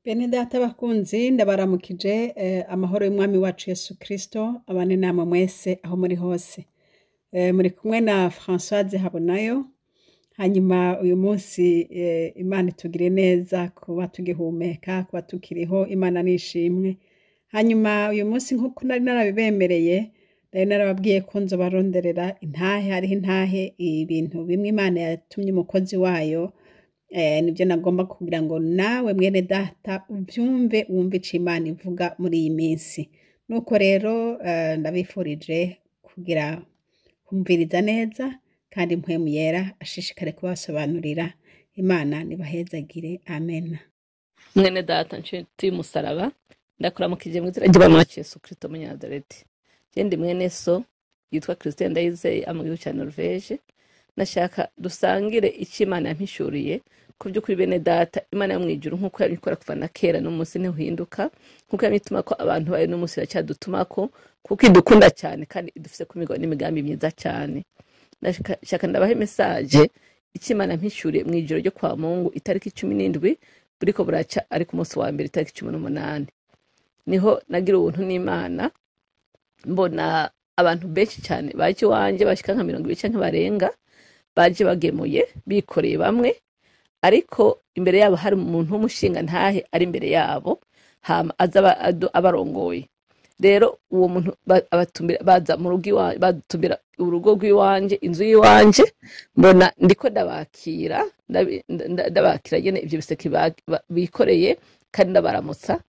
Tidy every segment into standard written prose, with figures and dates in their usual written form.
Bene data bakunzi ndabaramukije amahoro y'umwami wacu Yesu Kristo abane namwe mwese aho muri hose. Muri kumwe na Françoise Habonayo. Hanyuma uyu munsi Imana itugire neza kuba tugihumeka, kuba tukiriho, Imana nishimwe. Hanyuma uyu munsi nkuko nari narabibemereye, nari narababwiye ko nzobaronderera intahe, hariho intahe ibintu bimwe Imana yatumye umukozi wayo. Nibyo nagomba kugira ngo nawe mwene data ubyumve wumve ico Imana ivuga muri iyi minsi. Nuko rero ndabifurije kugira kumviriza neza kandi mpwemu yera ashishikare kubasobanurira. Imana nibahezagire, amen. Mwene data nshuti y'umusaraba ndakuramukije mu izina ry'Imana Yesu Kristo Munyazareti. Ndi mwene so yitwa Christian Ndayizeye mu gihugu cya Norvege. Nashaka dusangire icyo Imana yampishuriye ku by'ukuri bene data. Imana yo mwijuru nkuko yabikora kuva na kera n'umunsi ntihinduka, nkuko yamituma ko abantu bayo n'umunsi iracyadutuma kuko idukunda cyane kandi idufise ku migabo n'imigambi myiza cyane. Nashaka ndabahe message icyo Imana yampishuriye mu ijoro ryo kwa Mungu itariki 17 buriko buraca ari ku munsi wa mbere itariki 18. Niho nagira ubuntu n'Imana mbona abantu benshi cyane baje wanje bashika nka 20 canke barenga baje bagemuye bikoreye bamwe, ariko imbere yabo hari umuntu w'umushinga ntahe ari imbere yabo hama aza abarongoye. Rero uwo muntu abatumbira baza mu rugo iwanje, batumbira urugo rw'iwanje, inzu y'iwanje, mbona ndiko ndabakira nyene ivyo biseke bikoreye kandi ndabaramutsa.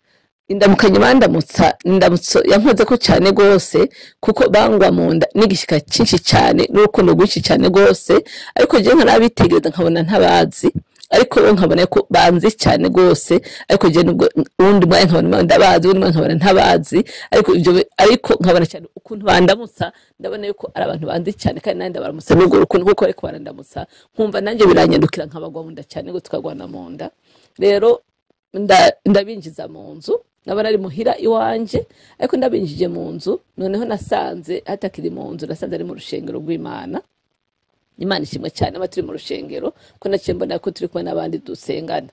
Indamukanye bandamutsa ndamutso yankoze ko cyane gose kuko bangwa munda n'igishika cyinshi cyane n'urukundo rwinshi cyane gose, ariko je nkarabitegereza nkabona ntabazi, ariko bo nkabona ko banzi cyane gose, ariko je nubwo undi mwaye nkabona ndabazi, undi mwaye nkabona ntabazi, ariko nkabona cyane ukuntu bandamutsa ndabona yuko ari abantu banzi cyane kandi nandi baramutsa n'ubwo ukuntu kuko ariko barandamutsa nkumva nanjye biranyandukira nkabagwa munda cyane ngo tukagwana munda. Rero ndabinjiza mu nzu, nabara ari muhira iwanje, ariko ndabinjije mu nzu noneho nasanze hatakiri mu nzu, nasanze ari mu rushengero rw'Imana. Imana ishimwe cyane abaturi mu rushengero ko naciye mbona ko turi kumwe n'abandi dusengana.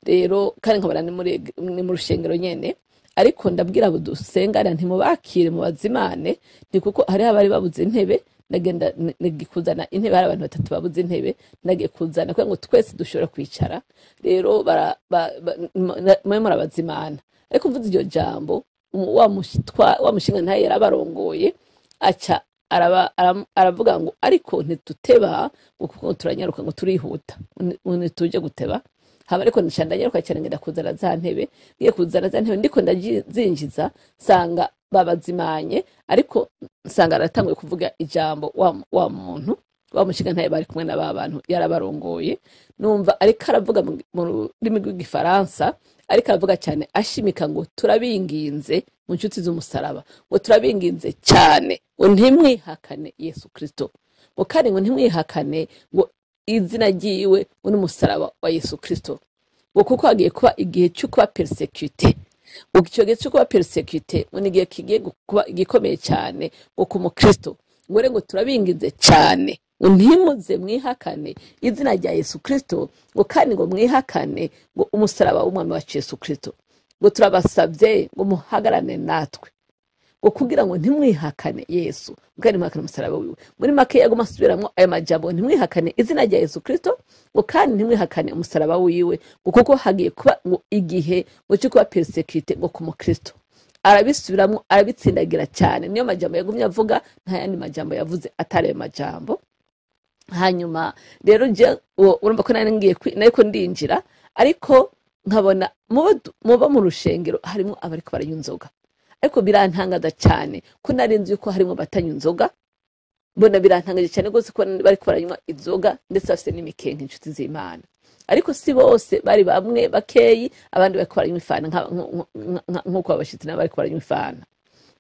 Rero kandi nkabara ni mu rushengero nyene, ariko ndabwira abo dusengana ntimubakire mu bazimane, ni kuko hari abari babuze intebe. Nagenda nagikuzana intebe, hari abantu 3 babuze intebe, nagiye kuzana kugira ngo twese dushobora kwicara. Rero mwe murabazimana, ariko mvuze iryo jambo wa mushinga ntaye yarabarongoye aca aravuga ngo ariko ntituteba kuko turanyaruka ngo turihuta tuje guteba. Haba ariko nshandanyaruka cyane ngenda kuzana za ntebe, ngiye kuzana za ntebe ndiko ndazinjiza sanga babazimanye, ariko nsanga aratanguye kuvuga ijambo wa muntu wa mushinga ntaye bari kumwe na babantu yarabarongoye. Numva ariko aravuga mu rurimi rw'igifaransa, ariko aravuga cyane ashimika ngo turabinginze mu nshuti z'umusaraba, ngo turabinginze cyane ngo ntimwihakane Yesu Kristo, ngo kandi ngo ntimwihakane ngo izina ryiwe n'umusaraba wa Yesu Kristo, ngo kuko hagiye kuba igihe cyo kuba persecute. Icyo gihe cyo kuba persecute ngo nigiye kigiye kuba gikomeye cyane ngo ku mukristo, ngo turabinginze cyane ngo ntimuze mwihakane izina rya Yesu Kristo, ngo kandi ngo mwihakane ngo umusaraba w'umwami wa Yesu Kristo, ngo turabasabye ngo muhagarane natwe, ngo kugira ngo ntimwihakane Yesu kandi mwihakane umusaraba wiwe. Muri make yaguma asubiramwo ayo majambo, ntimwihakane izina rya Yesu Kristo, ngo kandi ntimwihakane umusaraba wiwe, ngo kuko hagiye kuba ngo igihe ngo cyo kuba persecute ngo ku mukristo. Arabisubiramwo arabitsindagira cyane, niyo majambo yagumye avuga, nta yandi majambo yavuze atari ayo majambo. Hanyuma rero je urumva ko nariko ndinjira, ariko nkabona muba mu rushengero harimo abariko baranywa inzoga, ariko birantangaza cyane ko narinzi yuko harimo batanywa inzoga. Mbona birantangaje cyane gose ko bariko baranywa inzoga ndetse bafite n'imikenke inshuti z'Imana, ariko si bose, bari bamwe bakeyi, abandi bariko baranywa ifana nk'uko abashitsi n'abariko baranywa ifana.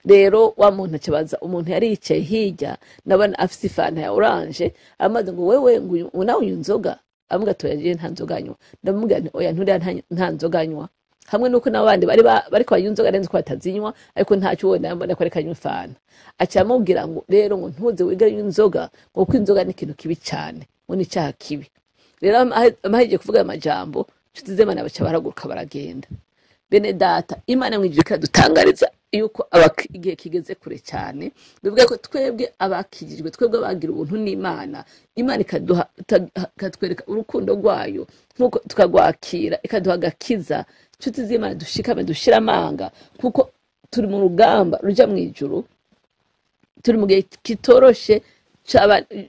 Rero wa muntu acabaza umuntu yari yicaye hirya, nabana afise ifana ya orange, amaze ngo wewe ngo nawe unywa inzoga, amuga toyaje nta nzoga nywa. Ndamubwira nti oya nturi nta nzoga nywa, hamwe nuko n'abandi bariko banywa inzoga renze ko batazinywa, ariko ntacyo we nambona ko ariko anywa ifana. Aca amubwira ngo rero ngo ntuze wiga inzoga, ngo kuko inzoga ni ikintu kibi cyane, ngo ni cyaha kibi. Rero amaheje kuvuga amajambo nshuti z'Imana baca baraguruka baragenda. bene data imana mu ijuru ikadutangariza yuko igihe kigeze kure cyane bivuga ko twebwe abakijijwe twebwe abagira ubuntu n'imana imana ikatwereka urukundo rwayo nk'uko tukagwakira ikaduha agakiza inshuti z'imana dushikame dushira amanga kuko turi mu rugamba ruja mu ijuru turi mu gihe kitoroshe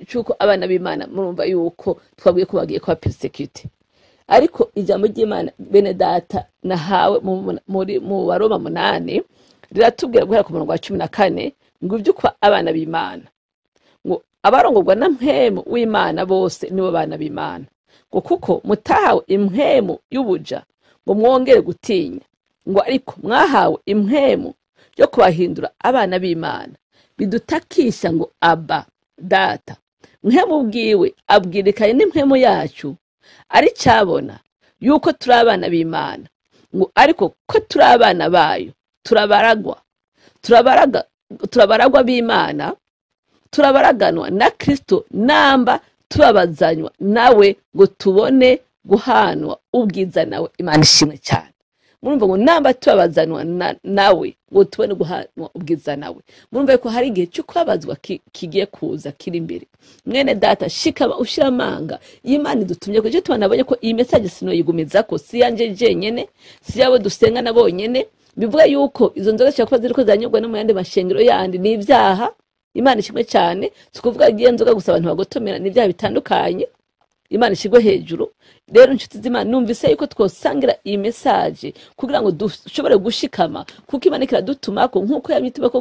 cy'uko abana b'imana murumva yuko twabwiye ko bagiye kuba persecute ariko ijambo ry'imana bene data nahawe mu Baroma 8 riratubwira guhera ku murongo wa 14 ngo iby'uko abana b'imana ngo abarongorwa na mpemu w'imana bose nibo bana b'imana ngo kuko mutahawe impemu y'ubuja ngo mwongere gutinya ngo ariko mwahawe impemu yo kubahindura abana b'imana bidutakisha ngo aba data mpemu bwiwe abwirikaye n'impemu yacu ari cyabona yuko turi abana b'imana ngo ariko ko turi abana bayo turabaragwa b'imana turabaraganwa na Kristo namba tubabazanywa nawe ngo tubone guhanwa ubwiza nawe imana ishimwe cyane murumva ngo namba tubabazanywa nawe ngo tubone guhanwa ubwiza nawe murumva ko hari igihe cyo kwabazwa kigiye kuza kiri imbere mwene data shikaba ushiramanga imana idutumye ko cyo tubonabonye ko iyi message sino yigumiza ko si yanje jenyene si yabo dusenga nabonyene bivuga yuko izo nzoga cyakora ziriko zanyugwa no mu yandi mashengero yandi ni ibyaha imana ishimwe cyane tukuvuga igiye nzoga gusa abantu bagotomera ni ibyaha bitandukanye imana ishigwe hejuru rero inshuti z'imana numvise yuko twosangira iyi message kugira ngo dushobore gushikama kuko imana ikiradutumako nkuko yamyitube ko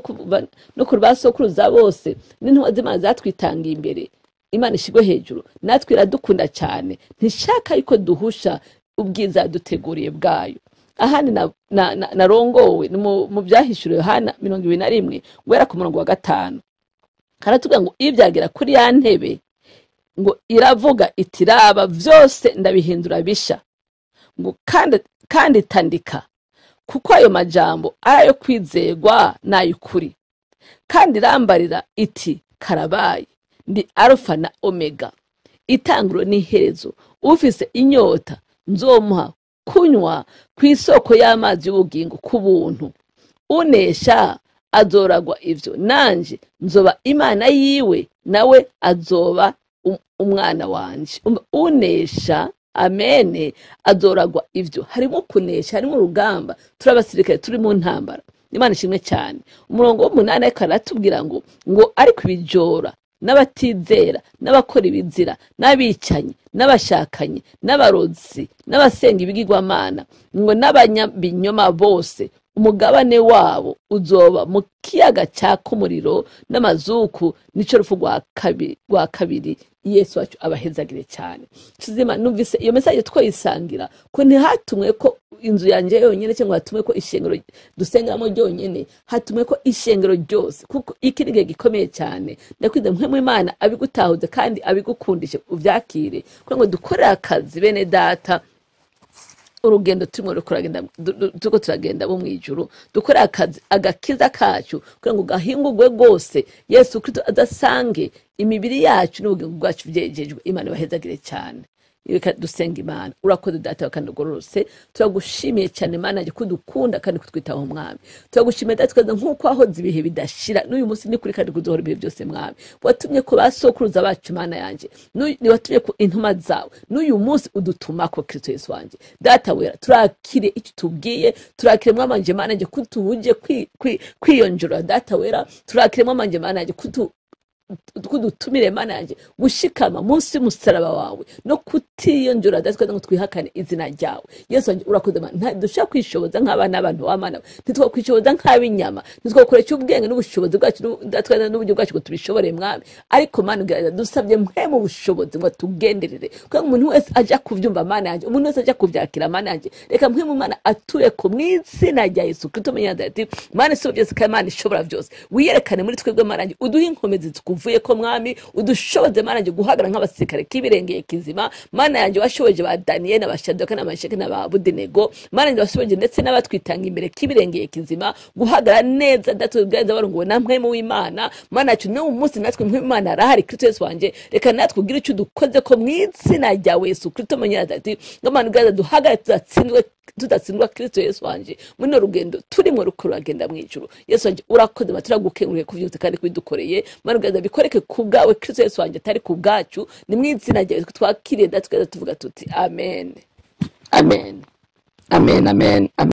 no kurubasokuruza bose n'intwa z'imana zatwitangiye imbere imana ishigwe hejuru natwe iradukunda cyane ntishaka yuko duhusha ubwiza duteguriye bwayo ahandi narongowe mu byahishuriwe Yohana 21 gwera ku murongo wa 5 haratubwira ngo ibyagera kuri ya ntebe ngo iravuga iti raba byose ndabihindura bisha ngo kandi tandika kuko ayo majambo ayo kwizegwa n'ayukuri kandi rambarira iti karabaye ndi alfa na omega itanguro n'iherezo ufise inyota nzomuha kunywa ku isoko y'amazi y'ubugingo ku buntu unesha azoragwa ivyo nanje nzoba imana yiwe nawe azoba umwana wanje unesha amene azoragwa ivyo harimo kunesha harimo urugamba turabasirikare turi mu ntambara imana ishimwe cyane umurongo w'8 karatubwira ngo ariko ibijora n'abatizera n'abakora ibizira n'abicanyi n'abashakanye n'abarozi n'abasenga ibigirwamana ngo n'abanyabinyoma bose umugabane wabo uzoba mu kiyaga cyaka umuriro n'amazuku nico rufu rwa kabiri Yesu wacu abahezagire cyane tuzima numvise iyo message twayisangira ko ntihatumwe ko inzu yanje yonyene cyangwa hatumwe ko ishengero dusengamo ryonyene hatumwe ko ishengero ryose kuko ikirige gikomeye cyane ndakwize mpwe Imana abigutahuze kandi abigukundishe uvyakire kuko ngo dukorera akazi bene data urugendo turimo turagenda bo mwijuru dukora akazi agakiza kacu kugira ngo gahingurwe rwose Yesu Kristo adasange imibiri yacu n'ubugingo bwacu byejejwe imana bahezagire cyane reka dusenga imana urakoze data wakandogorose turagushimiye cyane imana yaje kudukunda kandi kutwitaho mwami turagushimiye data twaza nkuko aho zibihe bidashira n'uyu munsi ni kuri kandi kuzohora ibihe byose mwami watumye ko basokuruza bacu imana yanje ni watumye ko intuma zawe n'uyu munsi udutuma ko Kristo Yesu wanje data wera turakire icyo tubwiye turakire mwamanje imana yanje kutuje kwiyonjora data wera turakire mwamanje imana yanje kudutumire mana yanje gushikama munsi musaraba wawe no kutiyonjora datwe ngo twihakane izina ryawe Yesu wanje urakoze mana dushaka kwishoboza nk'abana abantu w'amana ntitwa kwishoboza nk'abinyama ntitwakoresha ubwenge n'ubushobozi bwacu datwe n'uburyo bwacu ngo tubishobore mwami ariko mana dusabye mwe mu bushobozi ngo tugenderere kuko umuntu wese aja kuvyumva mana yanje umuntu wese aja kuvyakira mana yanje reka mwe mu mana atuye ko mw'izina rya Yesu Kristo menyanda ati mana so byose kandi ishobora byose wiyerekane muri twebwe mana yanje uduhe inkomezi uvuye ko mwami udushoboze mana yanje guhagara nk'abasirikare kibirengeye kizima mana yanje washoboje ba Daniel n'abashadoka n'amasheke n'ababudenego mana yanje washoboje ndetse n'abatwitanga imbere kibirengeye kizima guhagara neza datubweza barongo namwe mu Imana mana yacu no umunsi natwe mu Imana arahari Kristo Yesu wanje reka natwe ugira icyo dukoze ko mw'izina rya Yesu Kristo menyera ati ngomana gaza duhagara tuzatsindwe tudatsindwa Kristo Yesu wanje muno rugendo turimo rukuragenda mu ijuru. Yesu wanje urakoze maturagukenguruye kuvyutse kandi kwidukoreye marugaza bikoreke kubgawe Kristo Yesu wanje atari kubgacu ni mwizina ryawe twakiriye ndatweza tuvuga tuti amen amen amen amen, amen.